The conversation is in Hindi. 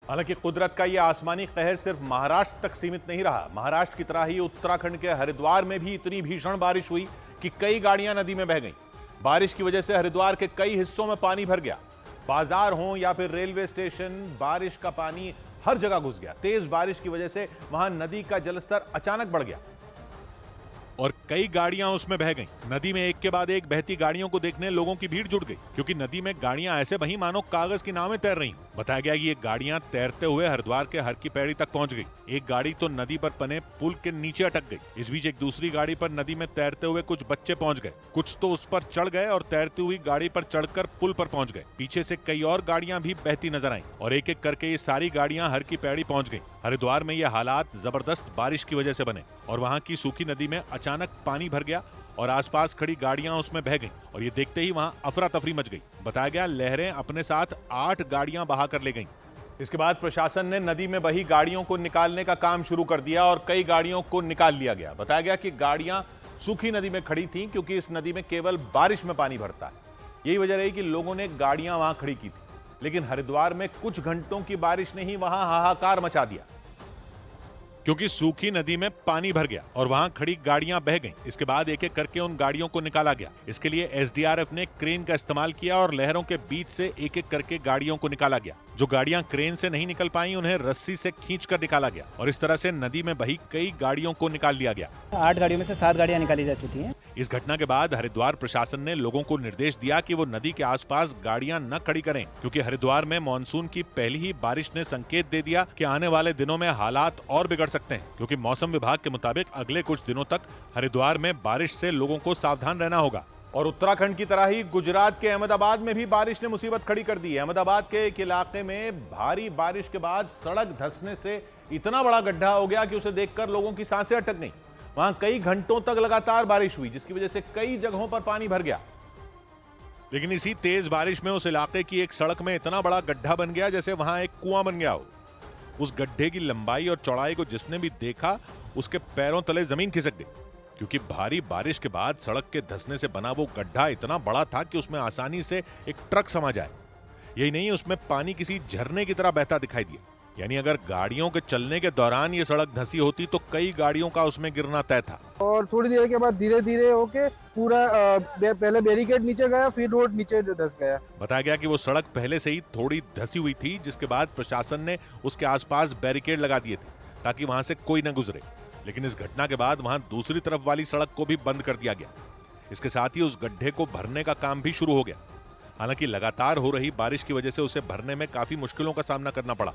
हालांकि कुदरत का यह आसमानी कहर सिर्फ महाराष्ट्र तक सीमित नहीं रहा। महाराष्ट्र की तरह ही उत्तराखंड के हरिद्वार में भी इतनी भीषण बारिश हुई कि कई गाड़ियां नदी में बह गईं। बारिश की वजह से हरिद्वार के कई हिस्सों में पानी भर गया। बाजार हो या फिर रेलवे स्टेशन, बारिश का पानी हर जगह घुस गया। तेज बारिश की वजह से वहां नदी का जलस्तर अचानक बढ़ गया और कई गाड़ियां उसमें बह गईं। नदी में एक के बाद एक बहती गाड़ियों को देखने लोगों की भीड़ जुट गई, क्योंकि नदी में गाड़ियां ऐसे बही मानो कागज की नावें तैर रही। बताया गया कि ये गाड़ियां तैरते हुए हरिद्वार के हर की पैड़ी तक पहुंच गई। एक गाड़ी तो नदी पर बने पुल के नीचे अटक गई। इस बीच एक दूसरी गाड़ी पर नदी में तैरते हुए कुछ बच्चे पहुंच गए। कुछ तो उस पर चढ़ गए और तैरती हुई गाड़ी पर चढ़कर पुल पर पहुंच गए। पीछे से कई और गाड़ियां भी बहती नजर आईं और एक एक करके ये सारी गाड़ियां हर की पैड़ी पहुंच गईं। हरिद्वार में ये हालात जबरदस्त बारिश की वजह से बने और वहां की सूखी नदी में अचानक पानी भर गया और आसपास खड़ी गाड़ियां उसमें बह गईं और ये देखते ही वहां अफरा तफरी मच गई। बताया गया लहरें अपने साथ 8 गाड़ियां बहा कर ले गईं। इसके बाद प्रशासन ने नदी में बही गाड़ियों को निकालने का काम शुरू कर दिया और कई गाड़ियों को निकाल लिया गया। बताया गया कि गाड़ियां सूखी नदी में खड़ी थीं, क्योंकि इस नदी में केवल बारिश में पानी भरता है। यही वजह रही कि लोगों ने गाड़ियां वहां खड़ी की थी। लेकिन हरिद्वार में कुछ घंटों की बारिश ने ही वहां हाहाकार मचा दिया, क्योंकि सूखी नदी में पानी भर गया और वहां खड़ी गाड़ियां बह गईं। इसके बाद एक एक करके उन गाड़ियों को निकाला गया। इसके लिए एसडीआरएफ ने क्रेन का इस्तेमाल किया और लहरों के बीच से एक एक करके गाड़ियों को निकाला गया। जो गाड़ियां क्रेन से नहीं निकल पाई, उन्हें रस्सी से खींचकर निकाला गया और इस तरह से नदी में बही कई गाड़ियों को निकाल लिया गया। 8 गाड़ियों में से 7 गाड़ियां निकाली जा चुकी हैं। इस घटना के बाद हरिद्वार प्रशासन ने लोगों को निर्देश दिया कि वो नदी के आसपास गाड़ियां न खड़ी करें, क्योंकि हरिद्वार में मानसून की पहली ही बारिश ने संकेत दे दिया कि आने वाले दिनों में हालात और बिगड़ सकते हैं। क्योंकि मौसम विभाग के मुताबिक अगले कुछ दिनों तक हरिद्वार में बारिश से लोगों को सावधान रहना होगा। और उत्तराखंड की तरह ही गुजरात के अहमदाबाद में भी बारिश ने मुसीबत खड़ी कर दी है। अहमदाबाद के एक इलाके में भारी बारिश के बाद सड़क धंसने से इतना बड़ा गड्ढा हो गया कि उसे देखकर लोगों की सांसें अटक गईं। वहां कई घंटों तक लगातार बारिश हुई, जिसकी वजह से कई जगहों पर पानी भर गया। लेकिन इसी तेज बारिश में उस इलाके की एक सड़क में इतना बड़ा गड्ढा बन गया जैसे वहां एक कुआं बन गया हो। उस गड्ढे की लंबाई और चौड़ाई को जिसने भी देखा, उसके पैरों तले जमीन खिसक गई, क्योंकि भारी बारिश के बाद सड़क के धंसने से बना वो गड्ढा इतना बड़ा था कि उसमें आसानी से एक ट्रक समा जाए। यही नहीं, उसमें पानी किसी झरने की तरह बहता दिखाई दिया। यानी अगर गाड़ियों के चलने के दौरान ये सड़क धंसी होती तो कई गाड़ियों का उसमें गिरना तय था। और थोड़ी देर के बाद धीरे धीरे होके पूरा पहले बैरिकेड नीचे गया, फिर रोड नीचे धंस गया। बताया गया कि वो सड़क पहले से ही थोड़ी धंसी हुई थी, जिसके बाद प्रशासन ने उसके आसपास बैरिकेड लगा दिए थे ताकि वहां से कोई न गुजरे। लेकिन इस घटना के बाद वहां दूसरी तरफ वाली सड़क को भी बंद कर दिया गया। इसके साथ ही उस गड्ढे को भरने का काम भी शुरू हो गया। हालांकि लगातार हो रही बारिश की वजह से उसे भरने में काफी मुश्किलों का सामना करना पड़ा।